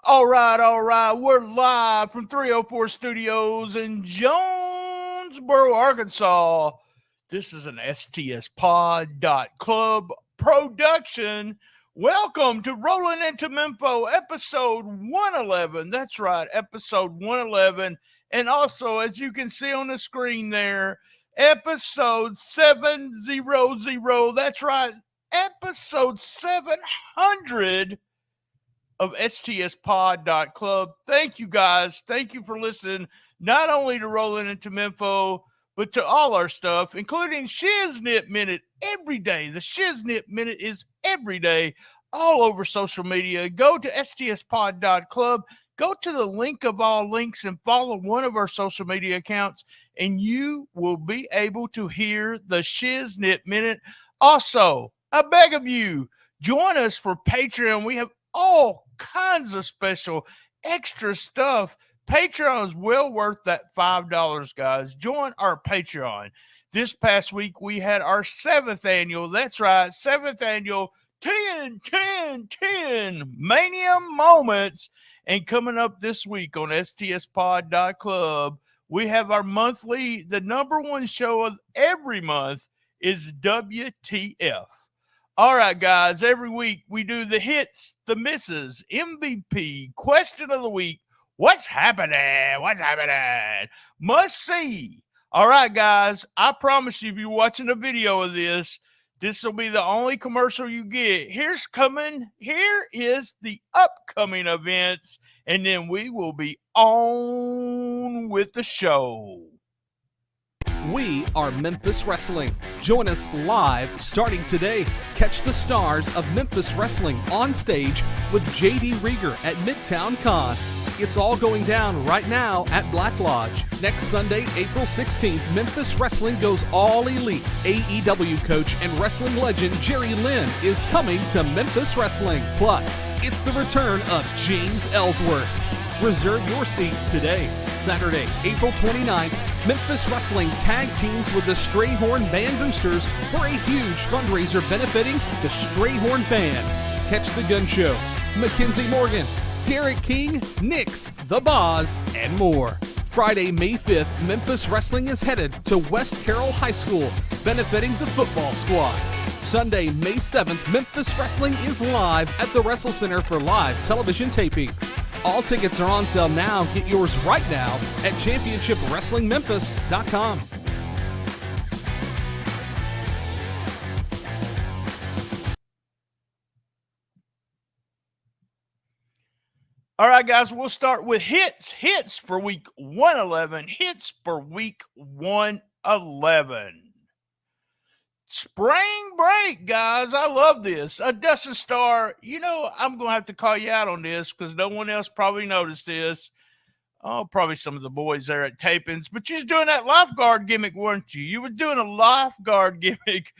All right, all right. We're live from 304 Studios in Jonesboro, Arkansas. This is an STSpod.club production. Welcome to Rollin into Mempho, episode 111. That's right, episode 111. And also, as you can see on the screen there, episode 700. That's right, episode 700 of STSpod.club. Thank you guys. Thank you for listening, not only to Rollin into Mempho, but to all our stuff, including Shiznit Minute every day. The Shiznit Minute is every day, all over social media. Go to STSpod.club. Go to the link of all links and follow one of our social media accounts, and you will be able to hear the Shiznit Minute. Also, I beg of you, join us for Patreon. We have all kinds of special extra stuff. Patreon's well worth that $5, guys. Join our Patreon. This past week, we had our 7th annual, that's right, 7th annual 10 Mania Moments. And coming up this week on STSpod.club, we have our monthly, the number one show of every month is WTF. All right, guys, every week we do the hits, the misses, MVP, question of the week, what's happening, must see. All right, guys, I promise you, if you're watching a video of this, this will be the only commercial you get. Here is the upcoming events, and then we will be on with the show. We are Memphis Wrestling. Join us live starting today. Catch the stars of Memphis Wrestling on stage with JD Rieger at Midtown Con. It's all going down right now at Black Lodge. Next Sunday, April 16th, Memphis Wrestling goes all elite. AEW coach and wrestling legend Jerry Lynn is coming to Memphis Wrestling. Plus, it's the return of James Ellsworth. Reserve your seat today. Saturday, April 29th, Memphis Wrestling tag teams with the Strayhorn Band Boosters for a huge fundraiser benefiting the Strayhorn Band. Catch the Gun Show, Mackenzie Morgan, Derek King, Nix, The Boz, and more. Friday, May 5th, Memphis Wrestling is headed to West Carroll High School, benefiting the football squad. Sunday, May 7th, Memphis Wrestling is live at the Wrestle Center for live television tapings. All tickets are on sale now. Get yours right now at championshipwrestlingmemphis.com. All right, guys, we'll start with hits for week 111. Hits for week 111. Spring break, guys. I love this. Dustin Starr, I'm going to have to call you out on this because no one else probably noticed this. Oh, probably some of the boys there at tapings, but you was doing that lifeguard gimmick, weren't you? You were doing a lifeguard gimmick.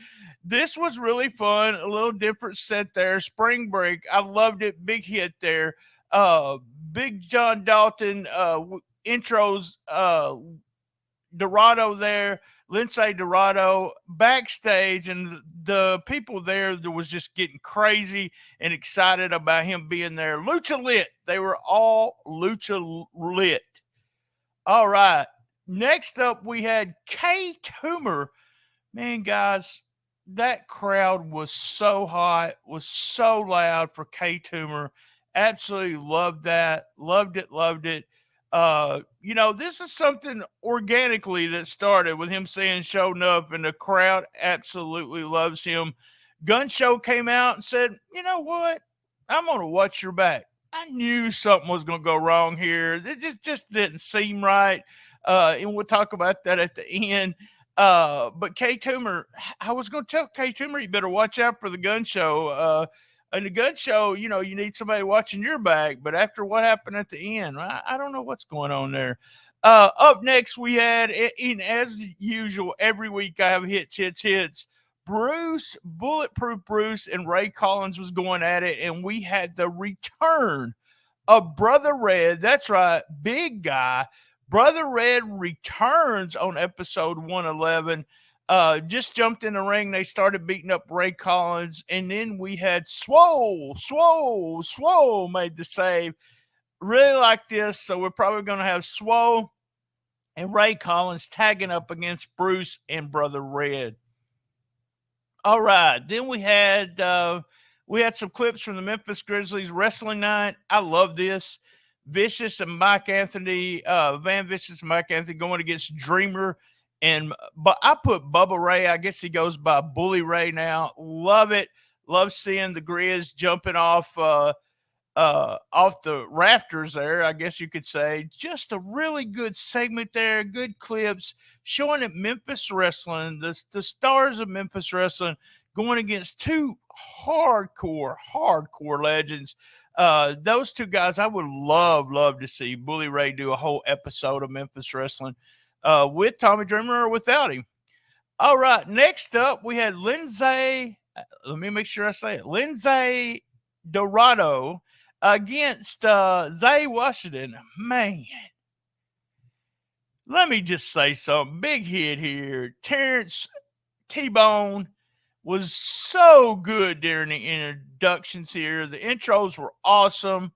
This was really fun. A little different set there. Spring break. I loved it. Big hit there. Big John Dalton intros. Dorado there. Lindsay Dorado backstage, and the people there that was just getting crazy and excited about him being there. Lucha Lit. They were all Lucha Lit. All right. Next up, we had K Toomer. Man, guys, that crowd was so hot, was so loud for K Toomer. Absolutely loved that. Loved it. This is something organically that started with him saying showing up, and the crowd absolutely loves him. Gun Show came out and said, you know what? I'm going to watch your back. I knew something was going to go wrong here. It just didn't seem right. And we'll talk about that at the end. But K Toomer, I was going to tell K Toomer, you better watch out for the Gun Show. In the Gun Show, you need somebody watching your back. But after what happened at the end, I don't know what's going on there. Up next, we had, as usual, every week I have hits. Bulletproof Bruce, and Ray Collins was going at it. And we had the return of Brother Red. That's right, big guy. Brother Red returns on episode 111. Just jumped in the ring. They started beating up Ray Collins. And then we had Swole made the save. Really like this. So we're probably going to have Swole and Ray Collins tagging up against Bruce and Brother Red. All right. Then we had some clips from the Memphis Grizzlies wrestling night. I love this. Vicious and Mike Anthony, Van Vicious and Mike Anthony going against Dreamer. But I put Bubba Ray. I guess he goes by Bully Ray now. Love it. Love seeing the Grizz jumping off the rafters there, I guess you could say. Just a really good segment there, good clips showing that Memphis Wrestling, the stars of Memphis Wrestling, going against two hardcore legends. Those two guys, I would love to see Bully Ray do a whole episode of Memphis Wrestling with Tommy Dreamer or without him. All right, next up, we had Lindsay. Let me make sure I say it. Lindsay Dorado against Zay Washington. Man, let me just say something. Big hit here. Terrence T-Bone was so good during the introductions here. The intros were awesome.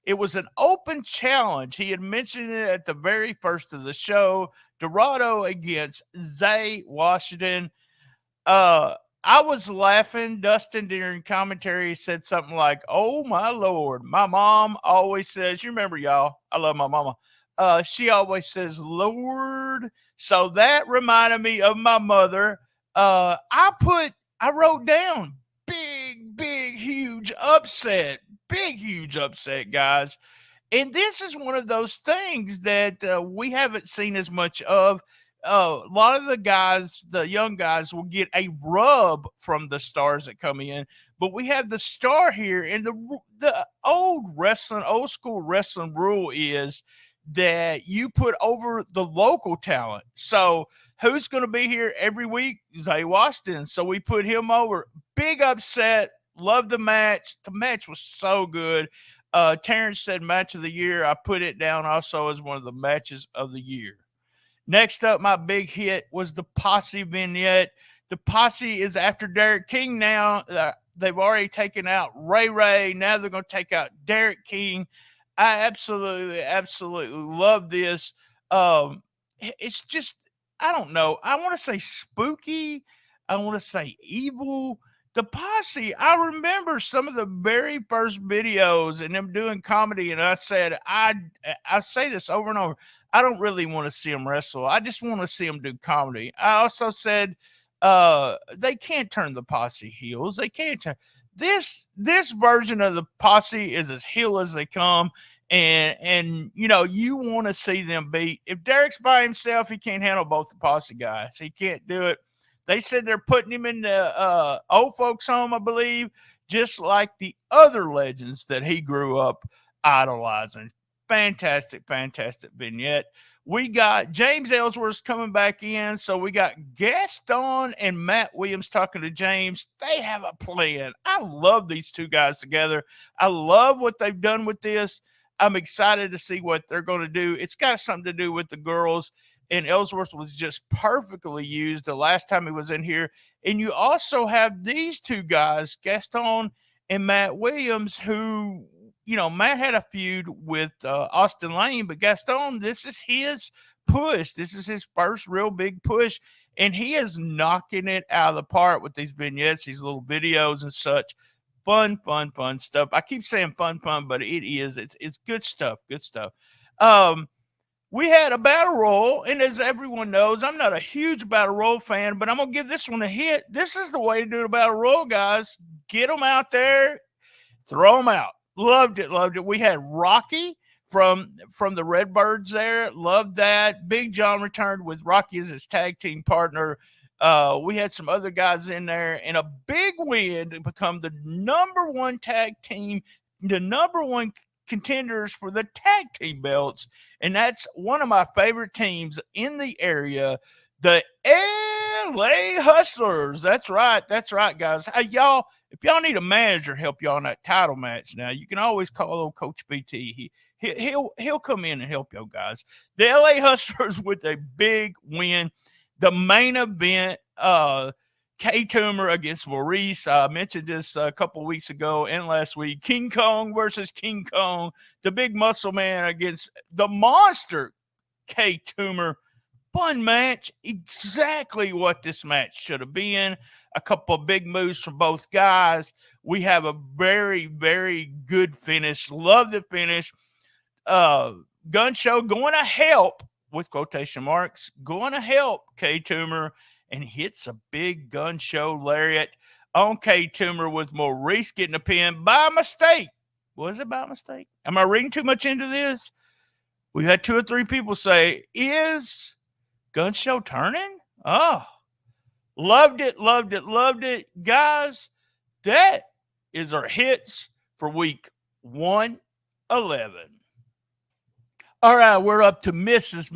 It was an open challenge. He had mentioned it at the very first of the show. Dorado against Zay Washington. I was laughing. Dustin during commentary said something like, "Oh my Lord." My mom always says, you remember y'all, I love my mama. She always says, Lord. So that reminded me of my mother. I wrote down big, huge upset. Big, huge upset, guys. And this is one of those things that we haven't seen as much of. A lot of the guys, the young guys, will get a rub from the stars that come in, but we have the star here. And the old school wrestling rule is that you put over the local talent. So who's going to be here every week? Zay Washington. So we put him over. Big upset. Love the match. The match was so good. Terrence said match of the year. I put it down also as one of the matches of the year. Next up, my big hit was the Posse vignette. The Posse is after Derek King now. They've already taken out Ray. Now they're going to take out Derek King. I absolutely love this. It's just, I don't know. I want to say spooky. I want to say evil. The Posse, I remember some of the very first videos and them doing comedy, and I said, I say this over and over. I don't really want to see them wrestle. I just want to see them do comedy. I also said they can't turn the Posse heels. They can't turn. This version of the Posse is as heel as they come. And you know, you want to see them beat. If Derek's by himself, he can't handle both the Posse guys. He can't do it. They said they're putting him in the old folks home, I believe, just like the other legends that he grew up idolizing. Fantastic vignette. We got James Ellsworth coming back in. So we got Gaston and Matt Williams talking to James. They have a plan. I love these two guys together. I love what they've done with this. I'm excited to see what they're going to do. It's got something to do with the girls. And Ellsworth was just perfectly used the last time he was in here. And you also have these two guys, Gaston and Matt Williams, who, you know, Matt had a feud with Austin Lane, but Gaston, this is his push. This is his first real big push. And he is knocking it out of the park with these vignettes, these little videos and such. Fun stuff. I keep saying fun, but it is. It's good stuff. We had a battle royal, and as everyone knows, I'm not a huge battle royal fan, but I'm going to give this one a hit. This is the way to do the battle royal, guys. Get them out there, throw them out. Loved it. We had Rocky from the Redbirds there. Loved that. Big John returned with Rocky as his tag team partner. We had some other guys in there, and a big win to become the number one tag team, the number one contenders for the tag team belts. And that's one of my favorite teams in the area, the LA Hustlers. That's right, guys. Hey, y'all, if y'all need a manager help y'all in that title match now, you can always call old Coach BT. He'll come in and help y'all guys. The LA Hustlers with a big win. The main event, K Toomer against Maurice. I mentioned this a couple of weeks ago and last week. King Kong versus King Kong. The big muscle man against the monster K Toomer. Fun match. Exactly what this match should have been. A couple of big moves from both guys. We have a very, very good finish. Love the finish. Gun Show going to help, with quotation marks, going to help K Toomer, and hits a big Gun Show lariat on K Toomer with Maurice getting a pin by mistake. Was it by mistake? Am I reading too much into this? We had 2 or 3 people say, is Gun Show turning? Oh, loved it, loved it, loved it. Guys, that is our hits for week 111. All right, we're up to Misses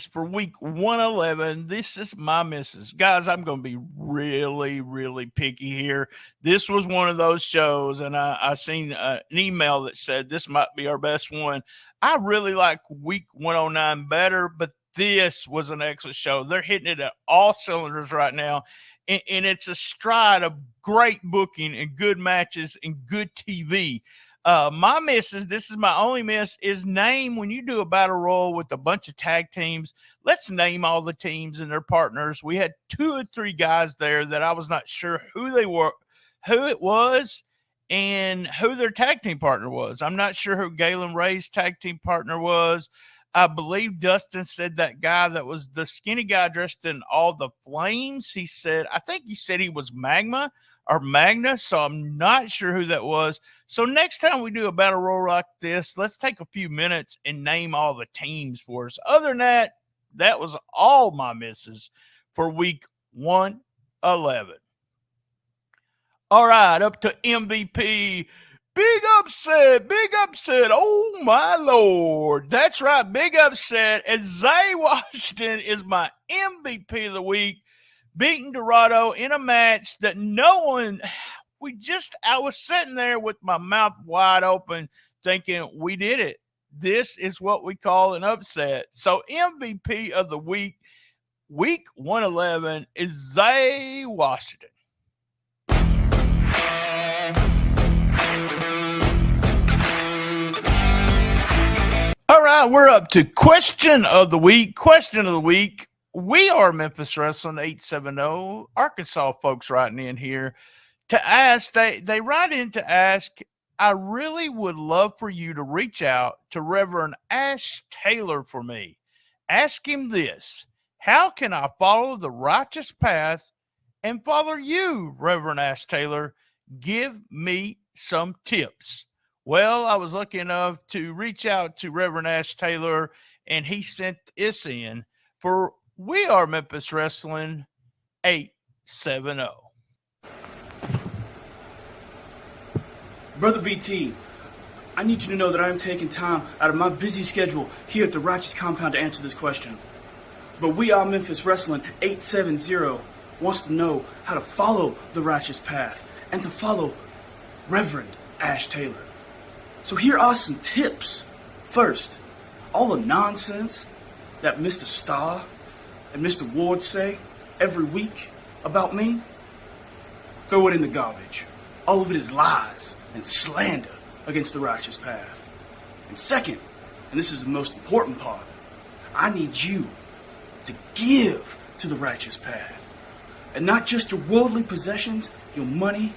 for week 111. This is my misses. Guys, I'm going to be really, really picky here. This was one of those shows, and I seen an email that said this might be our best one. I really like week 109 better, but this was an excellent show. They're hitting it at all cylinders right now, and it's a stride of great booking and good matches and good TV. My misses, this is my only miss, is name when you do a battle royal with a bunch of tag teams. Let's name all the teams and their partners. We had 2 or 3 guys there that I was not sure who they were, who it was, and who their tag team partner was. I'm not sure who Galen Ray's tag team partner was. I believe Dustin said that guy that was the skinny guy dressed in all the flames. I think he said he was Magma or Magnus, so I'm not sure who that was. So next time we do a battle royal like this, let's take a few minutes and name all the teams for us. Other than that, that was all my misses for week 111. All right, up to MVP. Big upset, big upset. Oh, my Lord. That's right, big upset. As Zay Washington is my MVP of the week, beating Dorado in a match that I was sitting there with my mouth wide open thinking, we did it. This is what we call an upset. So MVP of the week 111 is Zay Washington. All right, we're up to question of the week. Question of the week. We are Memphis Wrestling 870. Arkansas folks writing in here to ask. They write in to ask, I really would love for you to reach out to Reverend Ash Taylor for me. Ask him this: how can I follow the righteous path and follow you, Reverend Ash Taylor? Give me some tips. Well, I was lucky enough to reach out to Reverend Ash Taylor, and he sent this in for We Are Memphis Wrestling 870. Brother BT, I need you to know that I am taking time out of my busy schedule here at the Righteous Compound to answer this question. But We Are Memphis Wrestling 870 wants to know how to follow the righteous path and to follow Reverend Ash Taylor. So here are some tips. First, all the nonsense that Mr. Starr and Mr. Ward say every week about me, throw it in the garbage. All of it is lies and slander against the righteous path. And second, and this is the most important part, I need you to give to the righteous path. And not just your worldly possessions, your money,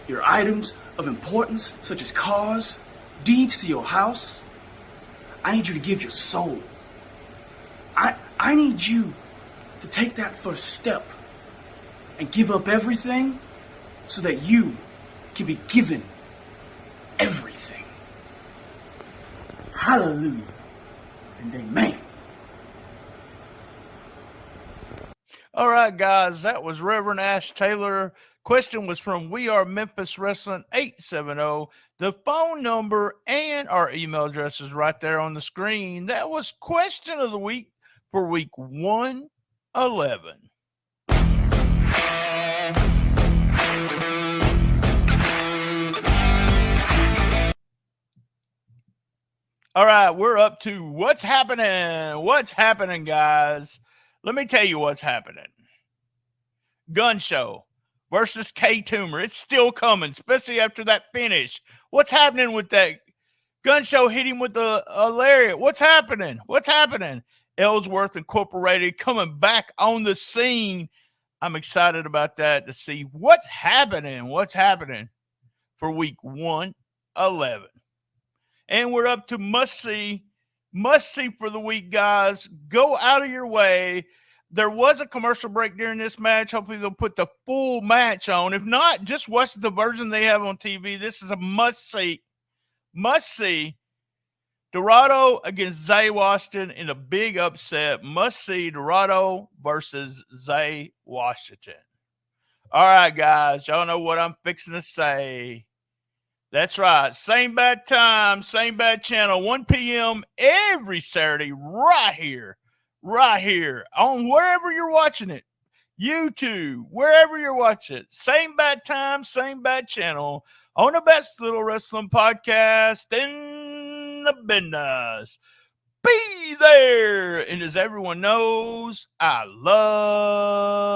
your items of importance, such as cars, deeds to your house. I need you to give your soul. I need you to take that first step and give up everything so that you can be given everything. Hallelujah and amen. All right, guys, that was Reverend Ash Taylor. Question was from We Are Memphis Wrestling 870. The phone number and our email address is right there on the screen. That was question of the week for week 111. All right, we're up to what's happening. What's happening, guys? Let me tell you what's happening. Gun Show versus K Toomer. It's still coming, especially after that finish. What's happening with that? Gun Show hit him with a lariat. What's happening? What's happening? Ellsworth Incorporated coming back on the scene. I'm excited about that to see what's happening. What's happening for week 111. And we're up to must see for the week, guys. Go out of your way. There was a commercial break during this match. Hopefully they'll put the full match on. If not, just watch the version they have on TV. This is a must see. Must see. Dorado against Zay Washington in a big upset. Must see Dorado versus Zay Washington. All right, guys. Y'all know what I'm fixing to say. That's right. Same bad time, same bad channel, 1 p.m. every Saturday, right here on wherever you're watching it. YouTube, wherever you're watching it. Same bad time, same bad channel on the best little wrestling podcast in the business. Be there. And as everyone knows, I love